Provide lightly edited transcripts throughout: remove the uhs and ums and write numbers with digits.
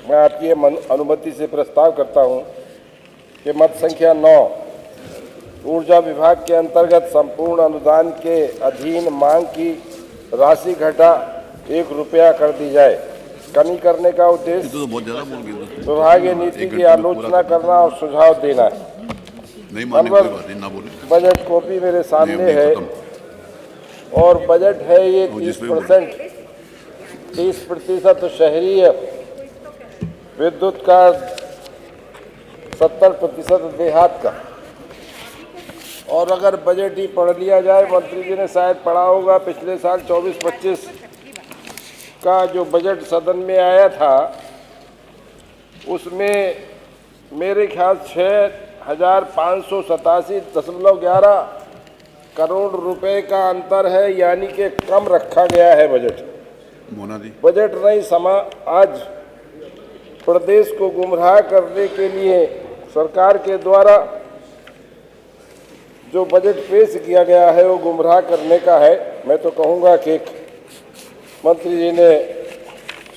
मैं आपकी अनुमति से प्रस्ताव करता हूं कि मत संख्या 9 ऊर्जा विभाग के अंतर्गत संपूर्ण अनुदान के अधीन मांग की राशि घटा 1 रुपया कर दी जाए। कमी करने का उद्देश्य विभागीय नीति की आलोचना करना और सुझाव देना है। बजट कॉपी मेरे सामने है और बजट है ये 30% शहरी विद्युत का, 70% देहात का। और अगर बजट ही पढ़ लिया जाए, मंत्री जी ने शायद पढ़ा होगा, पिछले साल 24-25 का जो बजट सदन में आया था उसमें मेरे ख्याल 6,587.11 करोड़ रुपए का अंतर है, यानी कि कम रखा गया है बजट। बजट नहीं समा आज प्रदेश को गुमराह करने के लिए सरकार के द्वारा जो बजट पेश किया गया है वो गुमराह करने का है। मैं तो कहूँगा कि मंत्री जी ने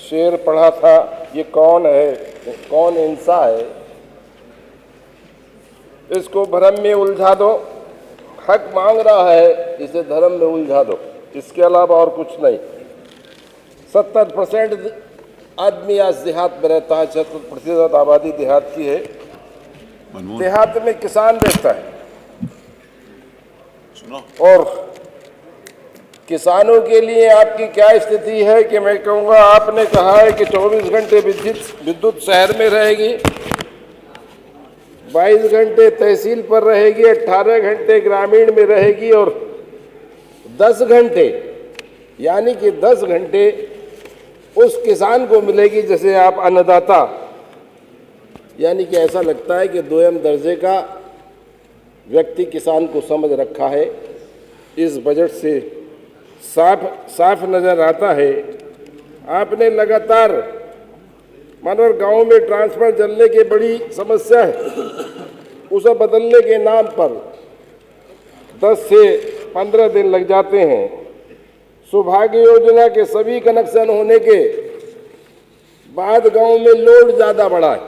शेर पढ़ा था, ये कौन है, कौन इंसान है, इसको भ्रम में उलझा दो। हक मांग रहा है, इसे धर्म में उलझा दो, इसके अलावा और कुछ नहीं। 70% आदमी आज देहात में रहता है, 70% आबादी देहात की है। देहात में किसान रहता है और किसानों के लिए आपकी क्या स्थिति है कि मैं कहूँगा, आपने कहा है कि 24 घंटे विद्युत शहर में रहेगी, 22 घंटे तहसील पर रहेगी, 18 घंटे ग्रामीण में रहेगी और 10 घंटे यानी कि 10 घंटे उस किसान को मिलेगी जैसे आप अन्नदाता। यानी कि ऐसा लगता है कि दोयम दर्जे का व्यक्ति किसान को समझ रखा है। इस बजट से साफ नजर आता है। आपने लगातार मानवर गांव में ट्रांसफर जलने की बड़ी समस्या है, उसे बदलने के नाम पर 10 से 15 दिन लग जाते हैं। सौभाग्य योजना के सभी कनेक्शन होने के बाद गांव में लोड ज़्यादा बढ़ा है।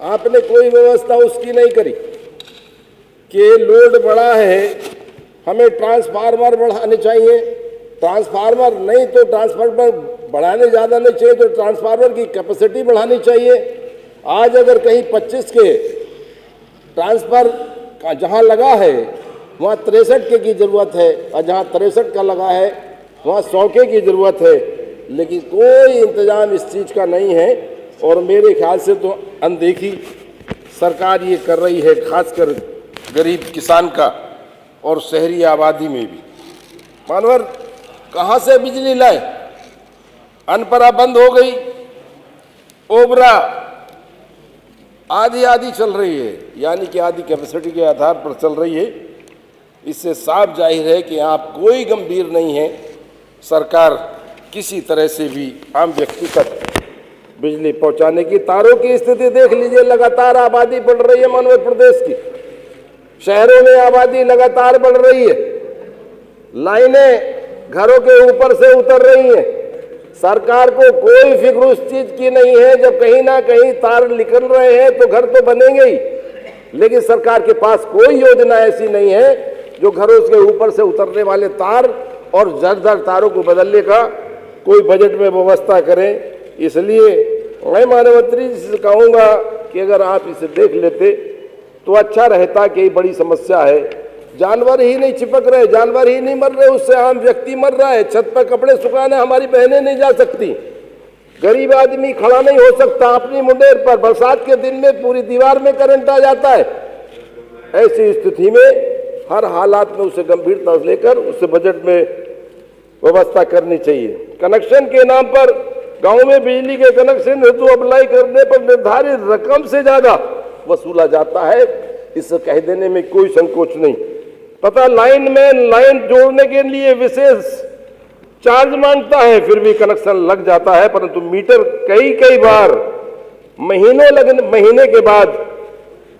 आपने कोई व्यवस्था उसकी नहीं करी कि लोड बढ़ा है, हमें ट्रांसफार्मर बढ़ाने चाहिए। ट्रांसफार्मर नहीं तो ट्रांसफार्मर बढ़ाने ज़्यादा नहीं चाहिए, तो ट्रांसफार्मर की कैपेसिटी बढ़ानी चाहिए। आज अगर कहीं 25 के ट्रांसफर का जहाँ लगा है वहाँ 63 के की ज़रूरत है और जहाँ 63 का लगा है वहाँ 100 के की ज़रूरत है, लेकिन कोई इंतज़ाम इस चीज़ का नहीं है। और मेरे ख्याल से तो अनदेखी सरकार ये कर रही है, खासकर गरीब किसान का और शहरी आबादी में भी। मानवर कहाँ से बिजली लाए? अनपरा बंद हो गई, ओबरा आधी चल रही है, यानी कि आधी कैपेसिटी के आधार पर चल रही है। इससे साफ जाहिर है कि आप कोई गंभीर नहीं है। सरकार किसी तरह से भी आम व्यक्ति तक बिजली पहुंचाने की, तारों की स्थिति देख लीजिए, लगातार आबादी बढ़ रही है मानव प्रदेश की। शहरों में आबादी लगातार बढ़ रही है, लाइनें घरों के ऊपर से उतर रही हैं। सरकार को कोई फिक्र उस चीज की नहीं है, जब कहीं ना कहीं तार निकल रहे हैं तो घर तो बनेंगे ही, लेकिन सरकार के पास कोई योजना ऐसी नहीं है जो घरों के ऊपर से उतरने वाले तार और जर्जर तारों को बदलने का कोई बजट में व्यवस्था करें। इसलिए मैं माननीय मंत्री जी से कहूँगा कि अगर आप इसे देख लेते तो अच्छा रहता कि बड़ी समस्या है। जानवर ही नहीं चिपक रहे, जानवर ही नहीं मर रहे, उससे आम व्यक्ति मर रहा है। छत पर कपड़े सुखाने हमारी बहनें नहीं जा सकती, गरीब आदमी खड़ा नहीं हो सकता अपनी मुंडेर पर। बरसात के दिन में पूरी दीवार में करंट आ जाता है। ऐसी स्थिति में हर हालात में उसे गंभीरता से लेकर उसे बजट में व्यवस्था करनी चाहिए। कनेक्शन के नाम पर गांव में बिजली के कनेक्शन हेतु अप्लाई करने पर निर्धारित रकम से ज्यादा वसूला जाता है, इसे कह देने में कोई संकोच नहीं। तथा लाइन जोड़ने के लिए विशेष चार्ज मांगता है, फिर भी कनेक्शन लग जाता है, परंतु मीटर कई बार महीने के बाद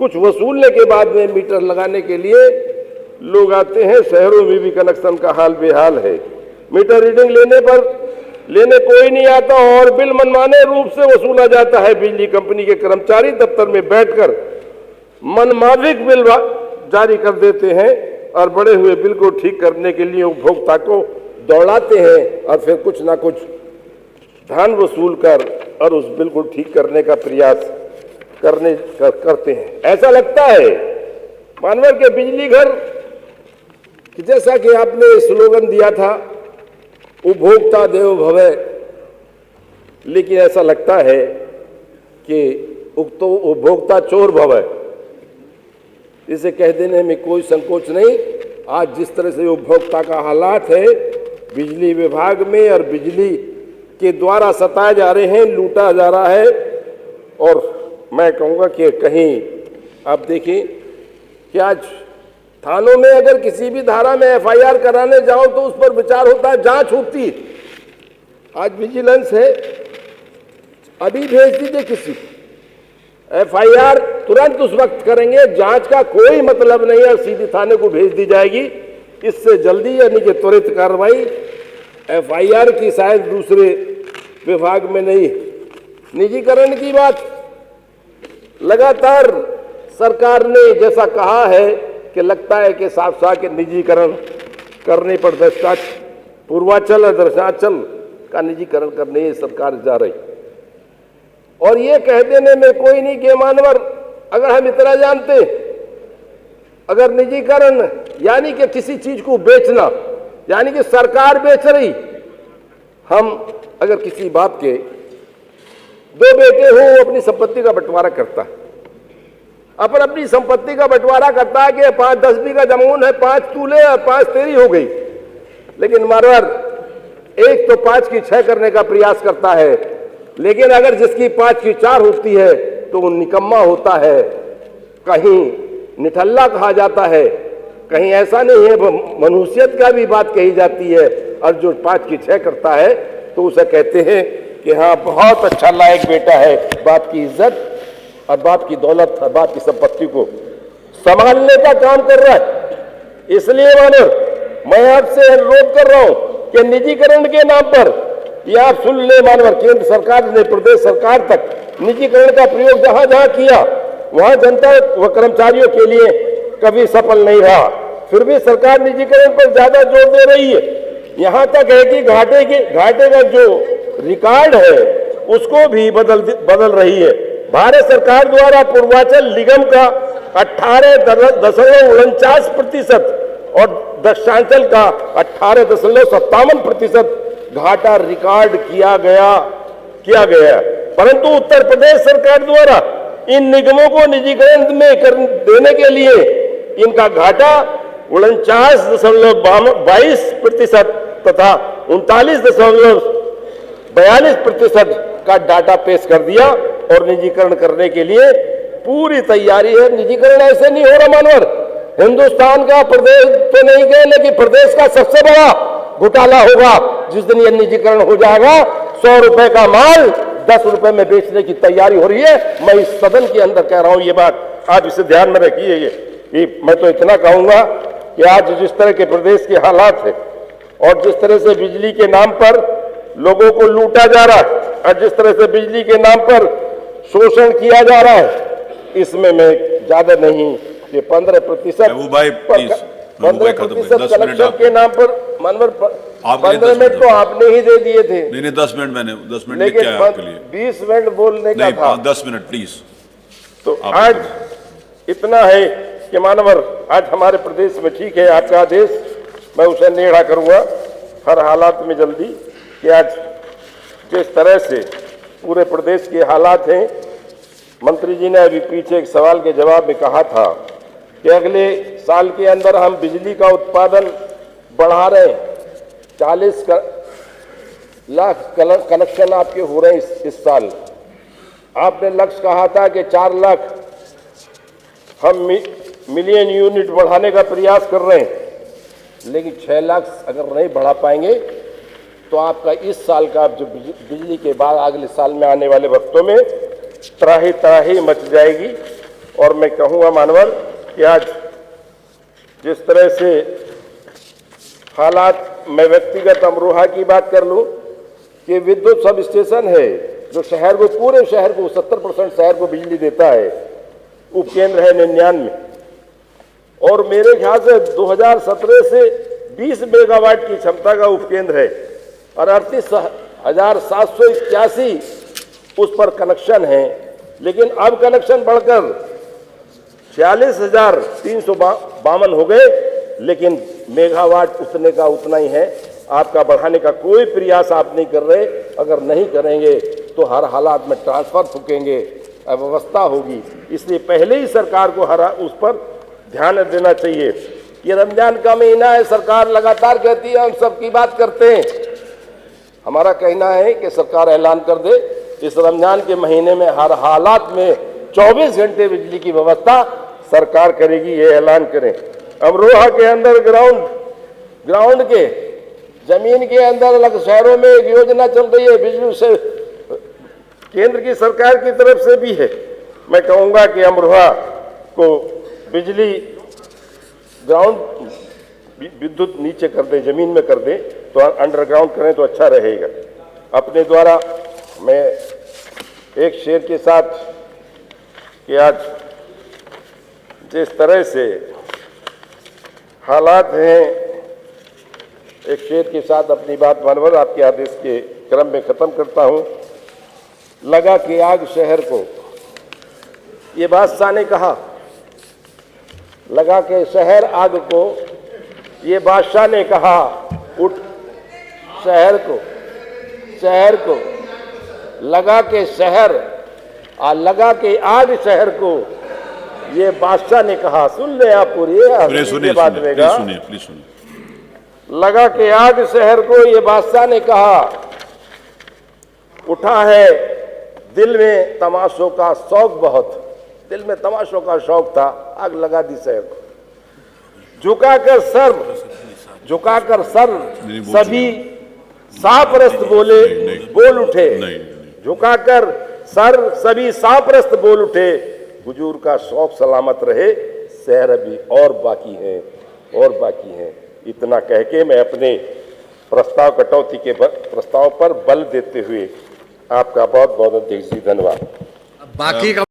कुछ वसूलने के बाद में मीटर लगाने के लिए लोग आते हैं। शहरों में भी कनेक्शन का हाल बेहाल है। मीटर रीडिंग लेने पर लेने कोई नहीं आता और बिल मनमाने रूप से वसूला जाता है। बिजली कंपनी के कर्मचारी दफ्तर में बैठकर मनमाफिक बिल जारी कर देते हैं और बड़े हुए बिल को ठीक करने के लिए उपभोक्ता को दौड़ाते हैं और फिर कुछ ना कुछ धन वसूल कर और उस बिल को ठीक करने का प्रयास करते हैं। ऐसा लगता है मानवर के बिजली घर कि जैसा कि आपने स्लोगन दिया था उपभोक्ता देवो भवः, लेकिन ऐसा लगता है कि उपभोक्ता चोर भवः। इसे कह देने में कोई संकोच नहीं। आज जिस तरह से उपभोक्ता का हालात है बिजली विभाग में और बिजली के द्वारा सताए जा रहे हैं, लूटा जा रहा है। और मैं कहूँगा कि कहीं आप देखिए कि आज थानों में अगर किसी भी धारा में एफआईआर कराने जाओ तो उस पर विचार होता है, जांच होती। आज विजिलेंस है, अभी भेज दीजिए किसी, एफआईआर तुरंत उस वक्त करेंगे, जांच का कोई मतलब नहीं है, सीधी थाने को भेज दी जाएगी। इससे जल्दी यानी कि त्वरित कार्रवाई। एफआईआर की शायद दूसरे विभाग में नहीं। निजीकरण की बात लगातार सरकार ने जैसा कहा है कि लगता है कि साफ साफ के निजीकरण करने पर पूर्वांचल और दक्षिणांचल का निजीकरण करने सरकार जा रही। और ये कह देने में कोई नहीं कि मानवर अगर हम इतना जानते, अगर निजीकरण यानी कि किसी चीज को बेचना यानी कि सरकार बेच रही, हम अगर किसी बाप के दो बेटे हो अपनी संपत्ति का बंटवारा करता है, अपनी संपत्ति का बंटवारा करता है कि 5-10 बीघा जमीन है, 5 तूले और 5 तेरी हो गई, लेकिन मारवाड़ एक तो 5 की 6 करने का प्रयास करता है। लेकिन अगर जिसकी 5 की 4 होती है तो वो निकम्मा होता है, कहीं निठल्ला कहा जाता है, कहीं ऐसा नहीं है, मनुष्यत का भी बात कही जाती है। और जो 5 की 6 करता है तो उसे कहते हैं कि हाँ बहुत अच्छा लायक बेटा है, बाप की इज्जत और बाप की दौलत और बाप की संपत्ति को संभालने का काम कर रहा है। इसलिए मैं आपसे अनुरोध कर रहा हूं कि निजीकरण के नाम पर, ये आप सुन ले मानवर, केंद्र सरकार ने प्रदेश सरकार तक निजीकरण का प्रयोग जहां जहां किया वहां जनता व कर्मचारियों के लिए कभी सफल नहीं रहा। फिर भी सरकार निजीकरण पर ज्यादा जोर दे रही है। यहां तक है कि घाटे का जो रिकॉर्ड है उसको भी बदल रही है। भारत सरकार द्वारा पूर्वांचल निगम का 18.49% और दक्षिणांचल का 18.57% घाटा रिकॉर्ड किया गया। परंतु उत्तर प्रदेश सरकार द्वारा इन निगमों को निजीकरण में देने के लिए इनका घाटा 49.22% तथा 39.42% का डाटा पेश कर दिया और निजीकरण करने के लिए पूरी तैयारी है। निजीकरण ऐसे नहीं हो रहा मानवर, हिंदुस्तान का प्रदेश तो नहीं गए लेकिन प्रदेश का सबसे बड़ा घोटाला होगा जिस दिन यह निजीकरण हो जाएगा। 100 रुपए का माल 10 रुपए में बेचने की तैयारी हो रही है। मैं इस सदन के अंदर कह रहा हूं ये बात, आप इसे ध्यान में रखिए। मैं तो इतना कहूंगा कि आज जिस तरह के प्रदेश के हालात है और जिस तरह से बिजली के नाम पर लोगों को लूटा जा रहा है और जिस तरह से बिजली के नाम पर शोषण किया जा रहा है, इसमें मैं ज्यादा नहीं कि 15% कलेक्शन के नाम पर मानवर 15 मिनट तो आपने ही दे दिए थे। नहीं 10 मिनट मैंने 10 मिनट लेकिन क्या है आपके लिए? 20 मिनट बोलने का था। 10 मिनट प्लीज। तो आज इतना है कि मानवर आज हमारे प्रदेश में ठीक है आपका आदेश, मैं उसे नेड़ा करूंगा हर हालात में जल्दी कि आज जिस तरह से पूरे प्रदेश के हालात हैं, मंत्री जी ने अभी पीछे एक सवाल के जवाब में कहा था कि अगले साल के अंदर हम बिजली का उत्पादन बढ़ा रहे हैं, 40 लाख कनेक्शन आपके हो रहे हैं इस साल। आपने लक्ष्य कहा था कि 4 लाख हम मिलियन यूनिट बढ़ाने का प्रयास कर रहे हैं, लेकिन 6 लाख अगर नहीं बढ़ा पाएंगे तो आपका इस साल का जो बिजली के बाद अगले साल में आने वाले वक्तों में त्राही मच जाएगी। और मैं कहूँगा मानवर कि आज जिस तरह से हालात, मैं व्यक्तिगत अमरोहा की बात कर लूँ कि विद्युत सब स्टेशन है जो शहर को, पूरे शहर को 70% शहर को बिजली देता है, उपकेंद्र है 99, और मेरे ख्याल से 2017 से 20 मेगावाट की क्षमता का उपकेंद्र है और 38,781 उस पर कनेक्शन है। लेकिन अब कनेक्शन बढ़कर 46,352 हो गए, लेकिन मेगावाट उतने का उतना ही है। आपका बढ़ाने का कोई प्रयास आप नहीं कर रहे। अगर नहीं करेंगे तो हर हालात में ट्रांसफर फूकेंगे, अव्यवस्था होगी। इसलिए पहले ही सरकार को उस पर ध्यान देना चाहिए। ये रमजान का महीना है, सरकार लगातार कहती है हम सबकी बात करते हैं। हमारा कहना है कि सरकार ऐलान कर दे इस रमजान के महीने में हर हालात में 24 घंटे बिजली की व्यवस्था सरकार करेगी, ये ऐलान करें। अमरोहा के अंदर ग्राउंड के जमीन के अंदर अलग शहरों में एक योजना चल रही है, बिजली से केंद्र की सरकार की तरफ से भी है। मैं कहूँगा कि अमरोहा को बिजली ग्राउंड विद्युत नीचे कर दें, जमीन में कर दें, तो अंडरग्राउंड करें तो अच्छा रहेगा। अपने द्वारा मैं एक शेर के साथ कि आज जिस तरह से हालात हैं, एक शेर के साथ अपनी बात मानवर आपके आदेश के क्रम में ख़त्म करता हूँ। लगा कि आग शहर को, ये बादशाह ने कहा, लगा के शहर आग को, ये बादशाह ने कहा, उठ शहर को लगा के शहर लगा के आग शहर को, ये बादशाह ने कहा। सुन ले आप पूरी बात रहेगा। लगा के आग शहर को, ये बादशाह ने कहा, उठा है दिल में तमाशों का शौक बहुत, दिल में तमाशों का शौक था, आग लगा दी शहर को। झुकाकर सर सभी सापरस्त बोल उठे, झुकाकर सर सभी सापरस्त बोल उठे, हुजूर का शौक सलामत रहे, शहर अभी और बाकी हैं। इतना कह के मैं अपने प्रस्ताव कटौती के प्रस्ताव पर बल देते हुए आपका बहुत बहुत धन्यवाद। बाकी का